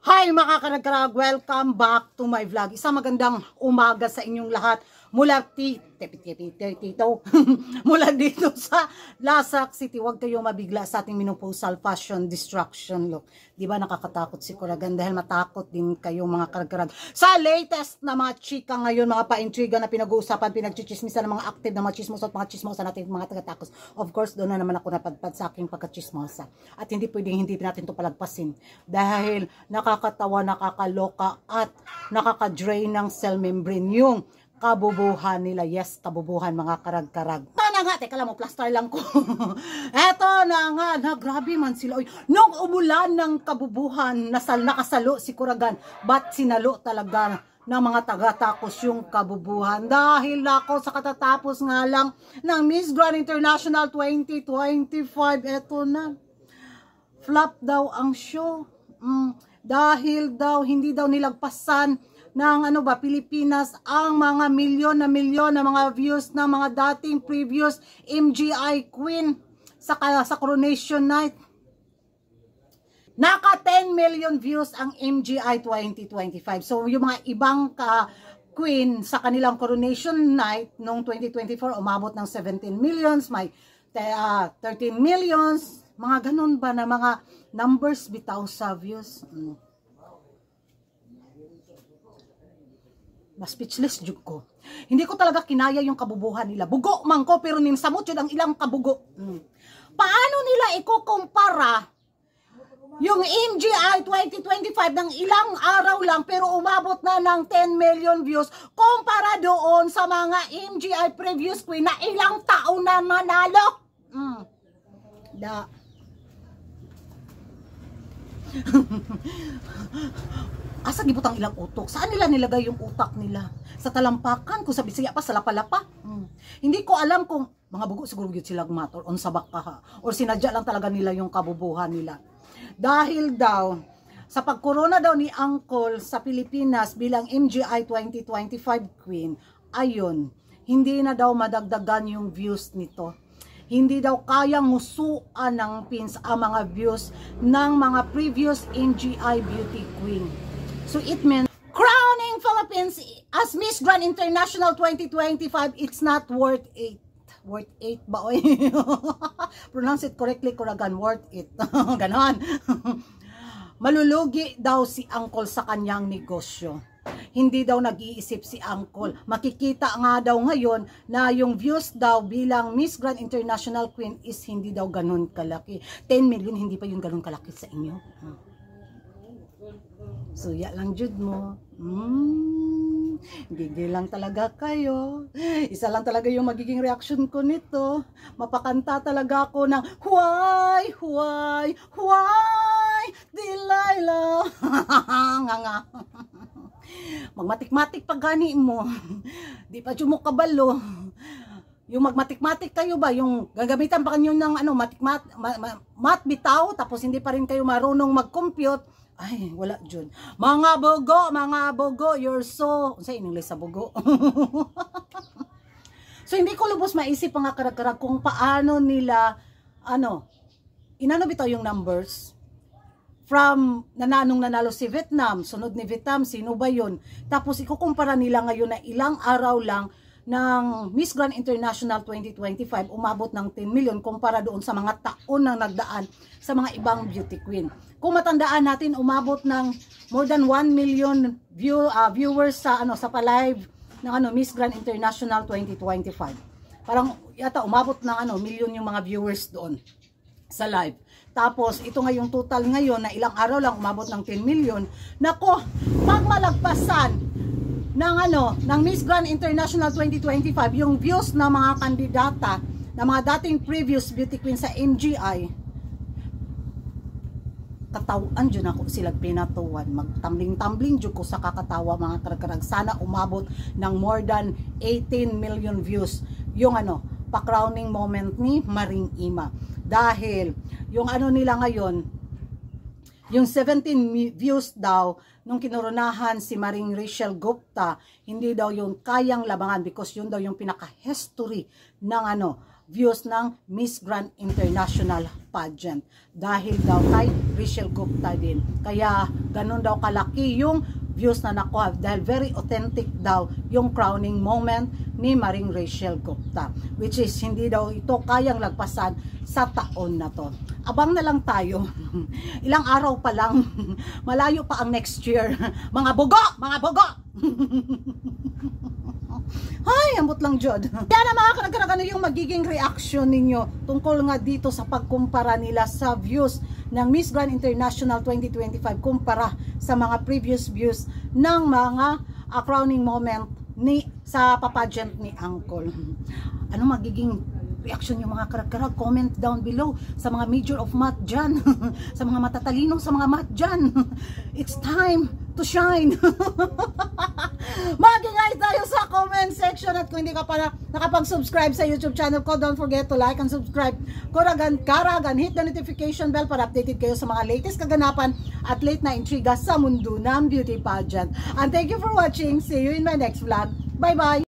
Hi mga karagkarag! Welcome back to my vlog. Isang magandang umaga sa inyong lahat. Mula mula dito sa Lasak City. Huwag kayong mabigla sa ating menopausal fashion destruction look. Di ba nakakatakot si Kuragan? Dahil matakot din kayong mga karagkarag. Sa latest na mga chika ngayon, mga pa-intriga na pinag-uusapan, pinagchichismisan ng mga active na mga chismosa at mga chismosa natin, mga taga-takos. Of course, doon na naman ako napadpad sa aking pagka-chismosa. At hindi pwedeng hindi natin ito palagpasin. Dahil nakakatawa, nakakaloka, at nakaka-drain ng cell membrane yung kabubuhan nila. Yes, kabubuhan mga karag-karag. Ito na nga, teka lang mo, plaster lang ko. Eto na nga, grabe man sila. Oy, nung umulan ng kabubuhan, nakasalo si Kuragan, ba't sinalo talaga ng mga taga-takos yung kabubuhan? Dahil ako sa katatapos nga lang ng Miss Grand International 2025, eto na, flop daw ang show. Dahil daw, hindi daw nilagpasan ng Pilipinas ang mga milyon na mga views ng mga dating previous MGI Queen sa Coronation Night. Naka 10 million views ang MGI 2025. So yung mga ibang Queen sa kanilang Coronation Night noong 2024 umabot ng 17 millions, may 13 millions, mga ganun ba na mga numbers bitaw sa views. Speechless jud ko. Hindi ko talaga kinaya yung kabubuhan nila. Bugo man ko pero ninsamot yun ang ilang kabugo. Paano nila ikukumpara yung MGI 2025 ng ilang araw lang pero umabot na ng 10 million views kumpara doon sa mga MGI previous queen na ilang taon na manalo? Asa gibutang ilang utok? Saan nila nilagay yung utak nila? Sa talampakan? Kung sa Bisaya pa, sa lapalapa? Hindi ko alam kung mga bugo siguro yun silang mat or unsabak ka or sinadya lang talaga nila yung kabubuhan nila. Dahil daw, sa pagkorona daw ni Uncle sa Pilipinas bilang MGI 2025 Queen, ayun, hindi na daw madagdagan yung views nito. Hindi daw kayang musuan ng pins ang mga views ng mga previous MGI Beauty Queen. So it means crowning Philippines as Miss Grand International 2025, it's not worth it. Worth it ba? Pronounce it correctly, Kuragan. Worth it. Ganon. Malulugi daw si Uncle sa kanyang negosyo. Hindi daw nag-iisip si Uncle. Makikita nga daw ngayon na yung views daw bilang Miss Grand International Queen is hindi daw ganun kalaki. 10 million, hindi pa yung ganun kalaki sa inyo. Suya lang jud mo. Gigil lang talaga kayo. Isa lang talaga yung magiging reaction ko nito. Mapakanta talaga ako ng why, Delilah. Nga. Magmatik-matik pag gani mo. Di pa mo kabalo. Yung magmatik-matik kayo ba, yung gagamitan pa kanyo ng mat bitaw, tapos hindi pa rin kayo marunong mag-compute. Ay, wala dyan. Mga bogo, you're so... Sa English sa bogo. So, hindi ko lubos maisip mga karag-karag kung paano nila, inano bitaw yung numbers? From nanalo si Vietnam, sunod ni Vietnam, sino ba yun? Tapos, ikukumpara nila ngayon na ilang araw lang ng Miss Grand International 2025, umabot ng 10 million kumpara doon sa mga taon na nagdaan sa mga ibang beauty queen. Kung matandaan natin, umabot ng more than 1 million viewers sa pa-live ng Miss Grand International 2025. Parang yata umabot ng million yung mga viewers doon sa live. Tapos ito nga yung total ngayon na ilang araw lang umabot ng 10 million. Nako, pag malagpasan ng Miss Grand International 2025 yung views ng mga kandidata na mga dating previous beauty queen sa MGI, katawan dyan ako sila pinatuwan, magtambling-tambling dyan ko sa kakatawa mga karag-karag. Sana umabot ng more than 18 million views yung pa-crowning moment ni Maring Ima. Dahil yung nila ngayon, yung 17 views daw nung kinoronahan si Maring Rachel Gupta, hindi daw yung kayang labangan because yun daw yung pinaka-history ng views ng Miss Grand International pageant. Dahil daw kay Rachel Gupta din. Kaya ganun daw kalaki yung views na nakuha dahil very authentic daw yung crowning moment ni Maring Rachel Gupta, which is hindi daw ito kayang lagpasan sa taon na to. Abang na lang tayo. Ilang araw pa lang, malayo pa ang next year. Mga bugo! Mga bugo! Ay, ambot lang Jod. Yan na mga karagaragan, ano yung magiging reaction ninyo tungkol nga dito sa pagkumpara nila sa views ng Miss Grand International 2025 kumpara sa mga previous views ng mga crowning moment ni sa pageant ni Uncle. Ano magiging reaction yung mga karagkarag? Comment down below sa mga major of math dyan. Sa mga matatalino sa mga math dyan. It's time to shine. Mag-ingay tayo sa comment section, at kung hindi ka pa nakapag-subscribe sa YouTube channel ko, don't forget to like and subscribe. Karagan, hit the notification bell para updated kayo sa mga latest kaganapan at late na intriga sa mundo ng beauty pageant. And thank you for watching. See you in my next vlog. Bye-bye!